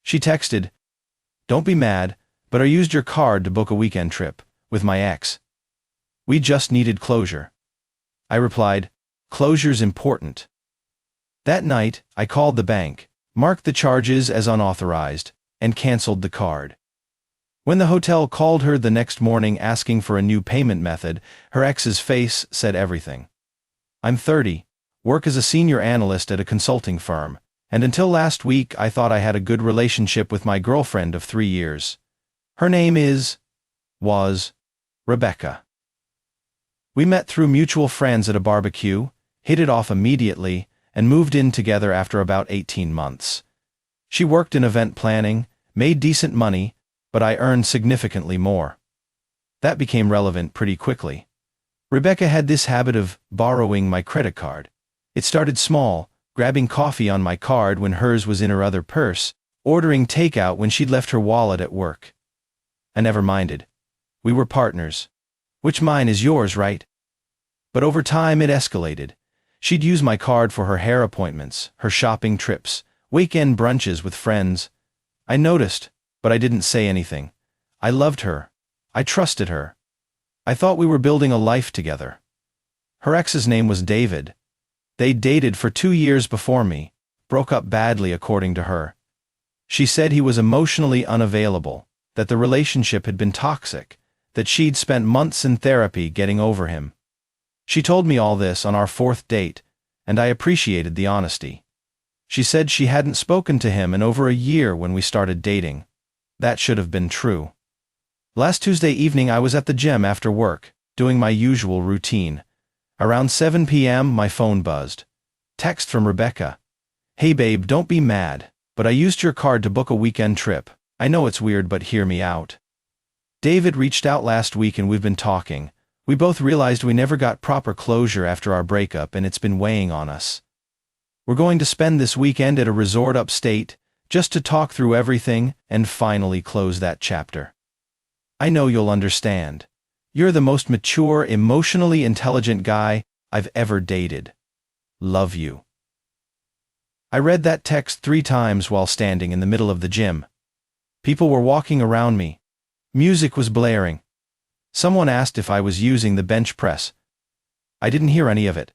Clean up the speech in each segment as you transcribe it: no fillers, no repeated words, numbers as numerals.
She texted, "Don't be mad, but I used your card to book a weekend trip with my ex. We just needed closure." I replied, "Closure's important." That night, I called the bank, marked the charges as unauthorized, and canceled the card. When the hotel called her the next morning asking for a new payment method, her ex's face said everything. "I'm 30, work as a senior analyst at a consulting firm, and until last week I thought I had a good relationship with my girlfriend of 3 years. Her name was Rebecca. We met through mutual friends at a barbecue, hit it off immediately, and moved in together after about 18 months. She worked in event planning, made decent money, but I earned significantly more. That became relevant pretty quickly. Rebecca had this habit of borrowing my credit card. It started small, grabbing coffee on my card when hers was in her other purse, ordering takeout when she'd left her wallet at work. I never minded. We were partners. Which mine is yours, right? But over time it escalated. She'd use my card for her hair appointments, her shopping trips, weekend brunches with friends. I noticed, but I didn't say anything. I loved her. I trusted her. I thought we were building a life together. Her ex's name was David. They dated for 2 years before me, broke up badly according to her. She said he was emotionally unavailable, that the relationship had been toxic, that she'd spent months in therapy getting over him. She told me all this on our 4th date, and I appreciated the honesty. She said she hadn't spoken to him in over a year when we started dating. That should have been true. Last Tuesday evening I was at the gym after work, doing my usual routine. Around 7 p.m. my phone buzzed. Text from Rebecca. "Hey babe, don't be mad, but I used your card to book a weekend trip. I know it's weird, but hear me out. David reached out last week and we've been talking. We both realized we never got proper closure after our breakup and it's been weighing on us. We're going to spend this weekend at a resort upstate, just to talk through everything and finally close that chapter. I know you'll understand. You're the most mature, emotionally intelligent guy I've ever dated. Love you." I read that text 3 times while standing in the middle of the gym. People were walking around me. Music was blaring. Someone asked if I was using the bench press. I didn't hear any of it.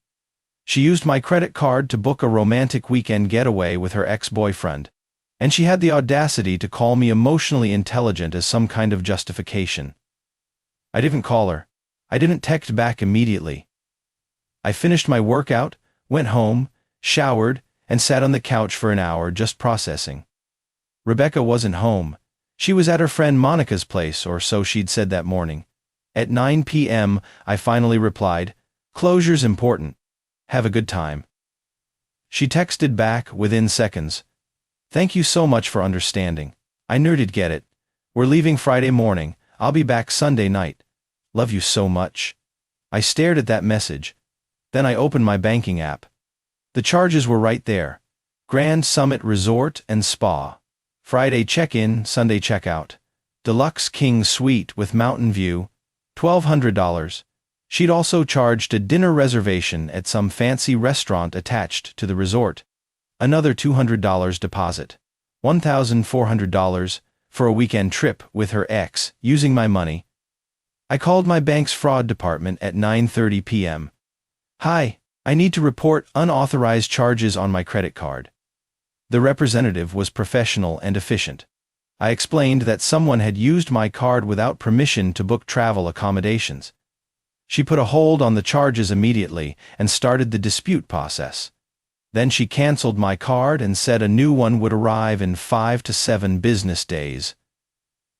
She used my credit card to book a romantic weekend getaway with her ex-boyfriend, and she had the audacity to call me emotionally intelligent as some kind of justification. I didn't call her. I didn't text back immediately. I finished my workout, went home, showered, and sat on the couch for an hour just processing. Rebecca wasn't home. She was at her friend Monica's place, or so she'd said that morning. At 9 p.m., I finally replied, "Closure's important. Have a good time." She texted back within seconds. "Thank you so much for understanding. I knew you'd get it. We're leaving Friday morning. I'll be back Sunday night. Love you so much." I stared at that message. Then I opened my banking app. The charges were right there. Grand Summit Resort and Spa. Friday check-in, Sunday check-out. Deluxe King Suite with mountain view, $1,200. She'd also charged a dinner reservation at some fancy restaurant attached to the resort. Another $200 deposit. $1,400 for a weekend trip with her ex, using my money. I called my bank's fraud department at 9:30 p.m. "Hi, I need to report unauthorized charges on my credit card." The representative was professional and efficient. I explained that someone had used my card without permission to book travel accommodations. She put a hold on the charges immediately and started the dispute process. Then she canceled my card and said a new one would arrive in 5 to 7 business days.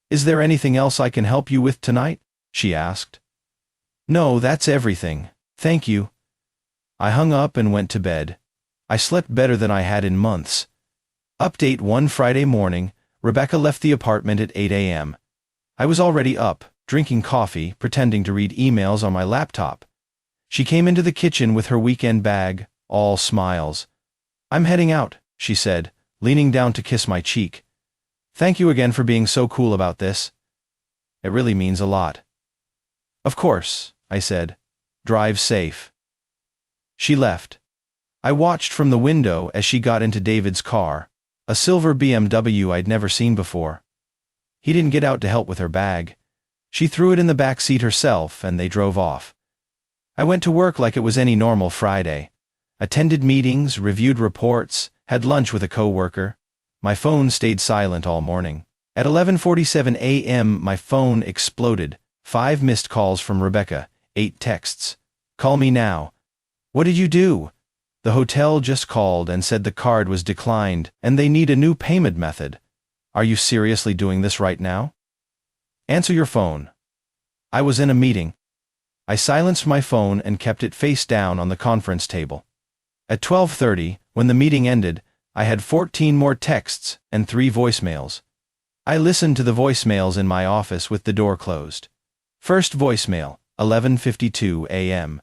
"Is there anything else I can help you with tonight?" she asked. "No, that's everything. Thank you." I hung up and went to bed. I slept better than I had in months. Update: one Friday morning, Rebecca left the apartment at 8 a.m. I was already up, drinking coffee, pretending to read emails on my laptop. She came into the kitchen with her weekend bag, all smiles. "I'm heading out," she said, leaning down to kiss my cheek. "Thank you again for being so cool about this. It really means a lot." "Of course," I said. "Drive safe." She left. I watched from the window as she got into David's car. a silver BMW I'd never seen before. He didn't get out to help with her bag. She threw it in the back seat herself, and they drove off. I went to work like it was any normal Friday. Attended meetings, reviewed reports, had lunch with a coworker. My phone stayed silent all morning. At 11:47 a.m. my phone exploded. 5 missed calls from Rebecca, 8 texts. Call me now. What did you do? The hotel just called and said the card was declined and they need a new payment method. Are you seriously doing this right now? Answer your phone. I was in a meeting. I silenced my phone and kept it face down on the conference table. At 12:30, when the meeting ended, I had 14 more texts and 3 voicemails. I listened to the voicemails in my office with the door closed. First voicemail, 11:52 a.m.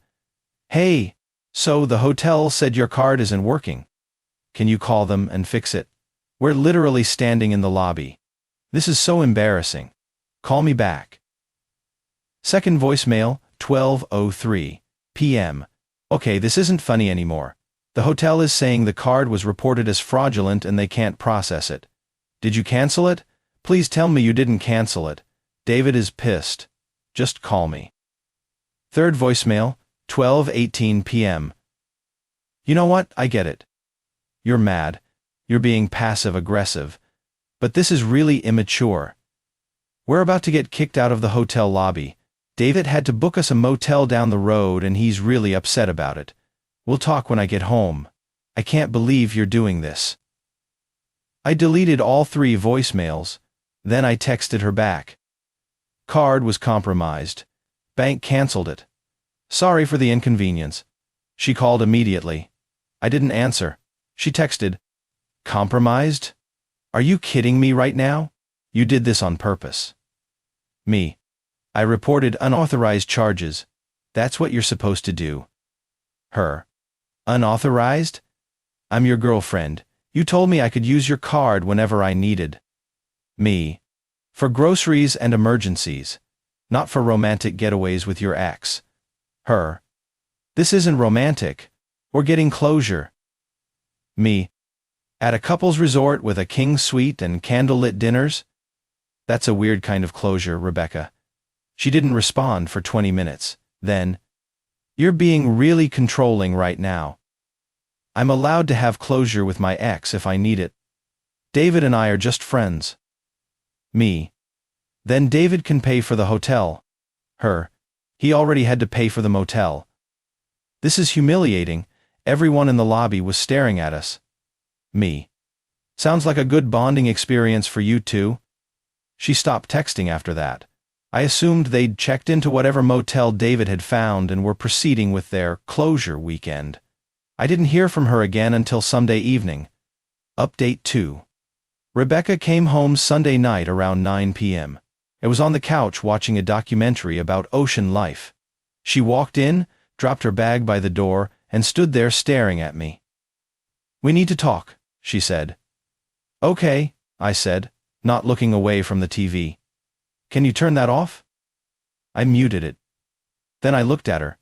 Hey, so the hotel said your card isn't working. Can you call them and fix it? We're literally standing in the lobby. This is so embarrassing. Call me back. Second voicemail, 12:03 p.m. Okay, this isn't funny anymore. The hotel is saying the card was reported as fraudulent and they can't process it. Did you cancel it? Please tell me you didn't cancel it. David is pissed. Just call me. Third voicemail, 12:18 p.m. You know what? I get it. You're mad. You're being passive-aggressive. But this is really immature. We're about to get kicked out of the hotel lobby. David had to book us a motel down the road and he's really upset about it. We'll talk when I get home. I can't believe you're doing this. I deleted all 3 voicemails. Then I texted her back. Card was compromised. Bank canceled it. Sorry for the inconvenience. She called immediately. I didn't answer. She texted, compromised? Are you kidding me right now? You did this on purpose. Me. I reported unauthorized charges. That's what you're supposed to do. Her. Unauthorized? I'm your girlfriend. You told me I could use your card whenever I needed. Me. For groceries and emergencies. Not for romantic getaways with your ex. Her. This isn't romantic. We're getting closure. Me. At a couple's resort with a king suite and candlelit dinners? That's a weird kind of closure, Rebecca. She didn't respond for 20 minutes. Then, you're being really controlling right now. I'm allowed to have closure with my ex if I need it. David and I are just friends. Me. Then David can pay for the hotel. Her. He already had to pay for the motel. This is humiliating. Everyone in the lobby was staring at us. Me. Sounds like a good bonding experience for you two. She stopped texting after that. I assumed they'd checked into whatever motel David had found and were proceeding with their closure weekend. I didn't hear from her again until Sunday evening. Update 2. Rebecca came home Sunday night around 9 p.m. I was on the couch watching a documentary about ocean life. She walked in, dropped her bag by the door, and stood there staring at me. We need to talk, she said. Okay, I said, not looking away from the TV. Can you turn that off? I muted it. Then I looked at her.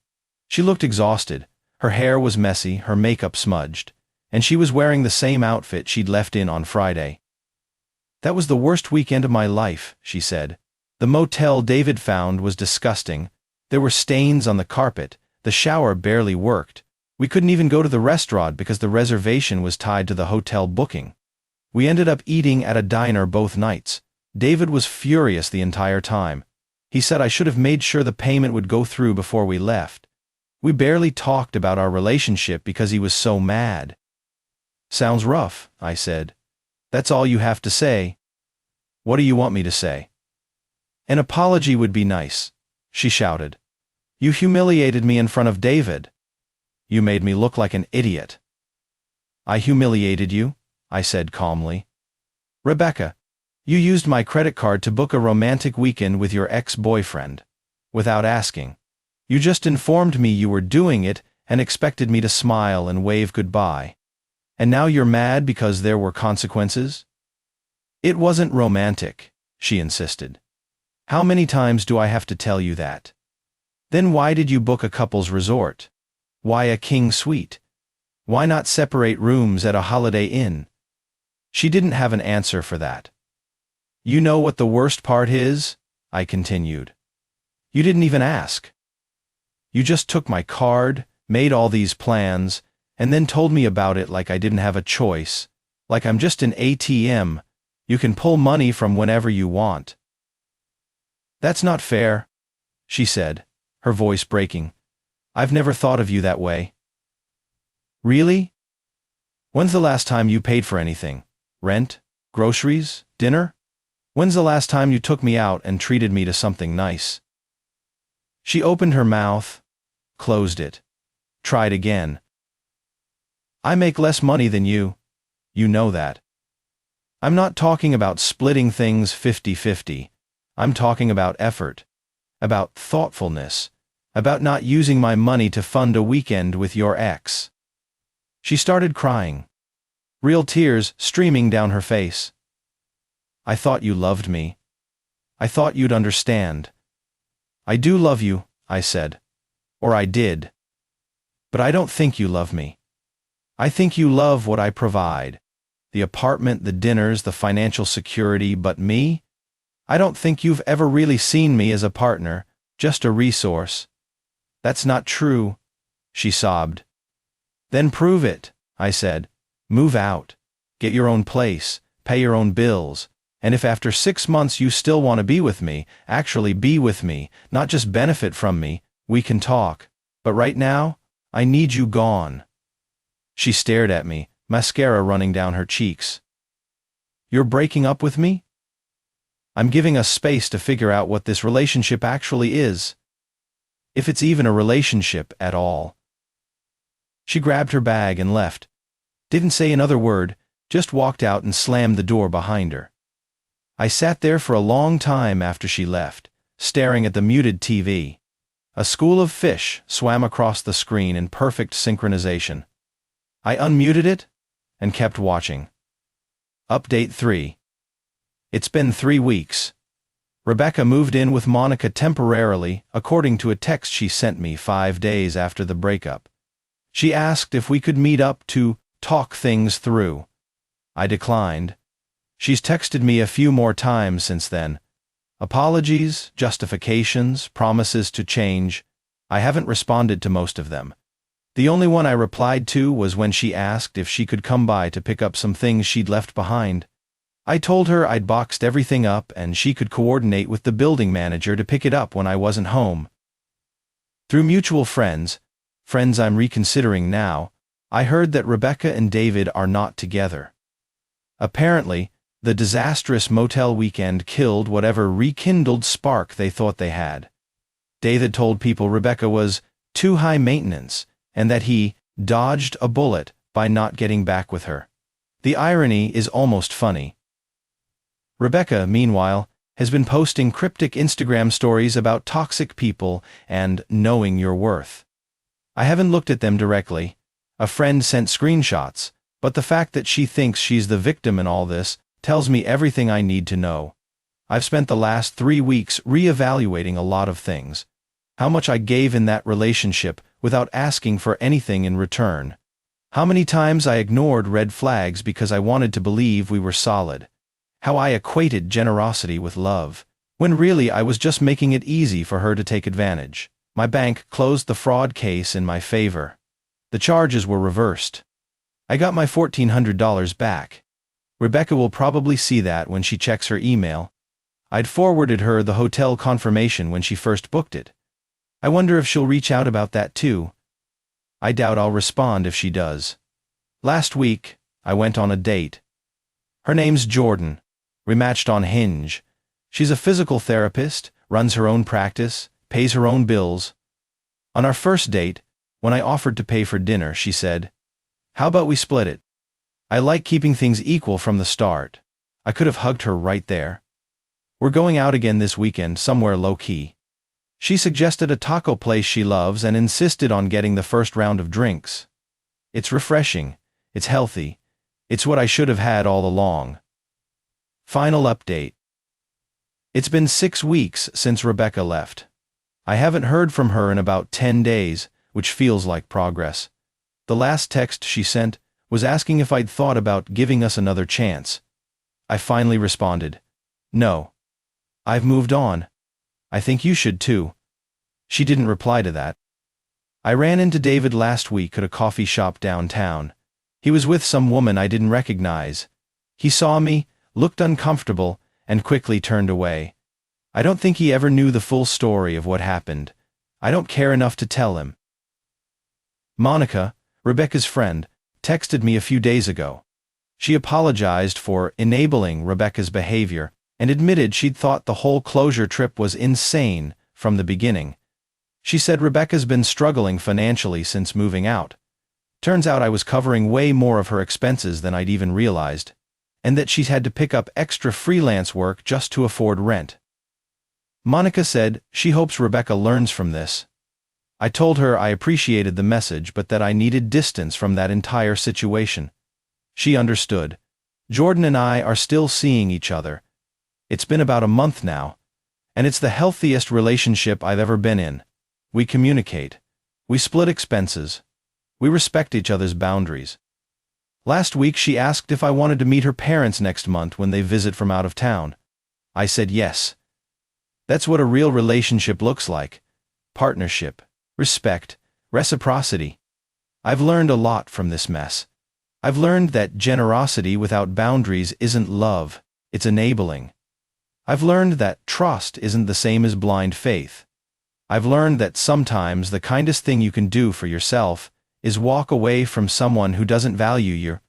She looked exhausted. Her hair was messy, her makeup smudged, and she was wearing the same outfit she'd left in on Friday. That was the worst weekend of my life, she said. The motel David found was disgusting. There were stains on the carpet. The shower barely worked. We couldn't even go to the restaurant because the reservation was tied to the hotel booking. We ended up eating at a diner both nights. David was furious the entire time. He said I should have made sure the payment would go through before we left. We barely talked about our relationship because he was so mad. Sounds rough, I said. That's all you have to say. What do you want me to say? An apology would be nice, she shouted. You humiliated me in front of David. You made me look like an idiot. I humiliated you, I said calmly. Rebecca, you used my credit card to book a romantic weekend with your ex-boyfriend. Without asking. You just informed me you were doing it and expected me to smile and wave goodbye. And now you're mad because there were consequences? It wasn't romantic, she insisted. How many times do I have to tell you that? Then why did you book a couple's resort? Why a king suite? Why not separate rooms at a Holiday Inn? She didn't have an answer for that. You know what the worst part is? I continued. You didn't even ask. You just took my card, made all these plans, and then told me about it like I didn't have a choice, like I'm just an ATM. You can pull money from whenever you want. That's not fair, she said, her voice breaking. I've never thought of you that way. Really? When's the last time you paid for anything? Rent? Groceries? Dinner? When's the last time you took me out and treated me to something nice? She opened her mouth, closed it, tried again. I make less money than you. You know that. I'm not talking about splitting things 50-50. I'm talking about effort, about thoughtfulness, about not using my money to fund a weekend with your ex. She started crying, real tears streaming down her face. I thought you loved me. I thought you'd understand. I do love you, I said. Or I did. But I don't think you love me. I think you love what I provide. The apartment, the dinners, the financial security, but me? I don't think you've ever really seen me as a partner, just a resource. That's not true, she sobbed. Then prove it, I said. Move out. Get your own place, pay your own bills, and if after 6 months you still want to be with me, actually be with me, not just benefit from me, we can talk. But right now, I need you gone. She stared at me, mascara running down her cheeks. You're breaking up with me? I'm giving us space to figure out what this relationship actually is. If it's even a relationship at all. She grabbed her bag and left. Didn't say another word, just walked out and slammed the door behind her. I sat there for a long time after she left, staring at the muted TV. A school of fish swam across the screen in perfect synchronization. I unmuted it and kept watching. Update 3. It's been 3 weeks. Rebecca moved in with Monica temporarily, according to a text she sent me 5 days after the breakup. She asked if we could meet up to talk things through. I declined. She's texted me a few more times since then. Apologies, justifications, promises to change. I haven't responded to most of them. The only one I replied to was when she asked if she could come by to pick up some things she'd left behind. I told her I'd boxed everything up and she could coordinate with the building manager to pick it up when I wasn't home. Through mutual friends I'm reconsidering now, I heard that Rebecca and David are not together. Apparently, the disastrous motel weekend killed whatever rekindled spark they thought they had. David told people Rebecca was too high maintenance, and that he dodged a bullet by not getting back with her. The irony is almost funny. Rebecca, meanwhile, has been posting cryptic Instagram stories about toxic people and knowing your worth. I haven't looked at them directly. A friend sent screenshots, but the fact that she thinks she's the victim in all this tells me everything I need to know. I've spent the last 3 weeks reevaluating a lot of things. How much I gave in that relationship without asking for anything in return. How many times I ignored red flags because I wanted to believe we were solid. How I equated generosity with love, when really I was just making it easy for her to take advantage. My bank closed the fraud case in my favor. The charges were reversed. I got my $1,400 back. Rebecca will probably see that when she checks her email. I'd forwarded her the hotel confirmation when she first booked it. I wonder if she'll reach out about that too. I doubt I'll respond if she does. Last week, I went on a date. Her name's Jordan. We matched on Hinge. She's a physical therapist, runs her own practice, pays her own bills. On our first date, when I offered to pay for dinner, she said, "How about we split it? I like keeping things equal from the start." I could have hugged her right there. We're going out again this weekend, somewhere low-key. She suggested a taco place she loves and insisted on getting the first round of drinks. It's refreshing. It's healthy. It's what I should have had all along. Final update. It's been 6 weeks since Rebecca left. I haven't heard from her in about 10 days, which feels like progress. The last text she sent was asking if I'd thought about giving us another chance. I finally responded, "No. I've moved on. I think you should too." She didn't reply to that. I ran into David last week at a coffee shop downtown. He was with some woman I didn't recognize. He saw me, looked uncomfortable, and quickly turned away. I don't think he ever knew the full story of what happened. I don't care enough to tell him. Monica, Rebecca's friend, texted me a few days ago. She apologized for enabling Rebecca's behavior and admitted she'd thought the whole closure trip was insane from the beginning. She said Rebecca's been struggling financially since moving out. Turns out I was covering way more of her expenses than I'd even realized, and that she's had to pick up extra freelance work just to afford rent. Monica said she hopes Rebecca learns from this. I told her I appreciated the message but that I needed distance from that entire situation. She understood. Jordan and I are still seeing each other. It's been about a month now, and it's the healthiest relationship I've ever been in. We communicate. We split expenses. We respect each other's boundaries. Last week she asked if I wanted to meet her parents next month when they visit from out of town. I said yes. That's what a real relationship looks like. Partnership, respect, reciprocity. I've learned a lot from this mess. I've learned that generosity without boundaries isn't love, it's enabling. I've learned that trust isn't the same as blind faith. I've learned that sometimes the kindest thing you can do for yourself is walk away from someone who doesn't value you.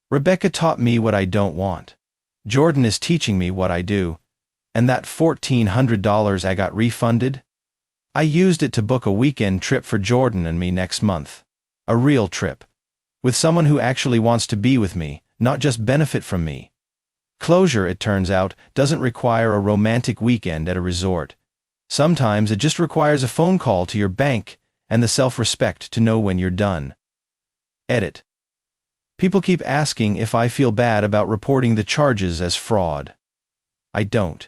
Rebecca taught me what I don't want. Jordan is teaching me what I do. And that $1,400 I got refunded? I used it to book a weekend trip for Jordan and me next month. A real trip. With someone who actually wants to be with me, not just benefit from me. Closure, it turns out, doesn't require a romantic weekend at a resort. Sometimes it just requires a phone call to your bank and the self-respect to know when you're done. Edit. People keep asking if I feel bad about reporting the charges as fraud. I don't.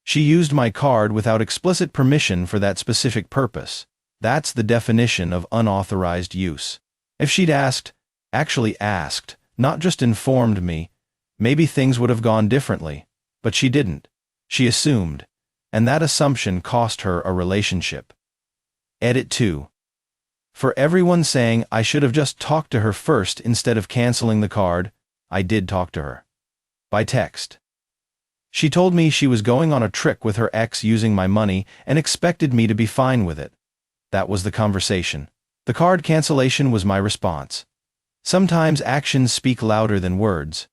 She used my card without explicit permission for that specific purpose. That's the definition of unauthorized use. If she'd actually asked, not just informed me, maybe things would have gone differently. But she didn't. She assumed. And that assumption cost her a relationship. Edit 2. For everyone saying I should have just talked to her first instead of canceling the card, I did talk to her. By text. She told me she was going on a trip with her ex using my money and expected me to be fine with it. That was the conversation. The card cancellation was my response. Sometimes actions speak louder than words.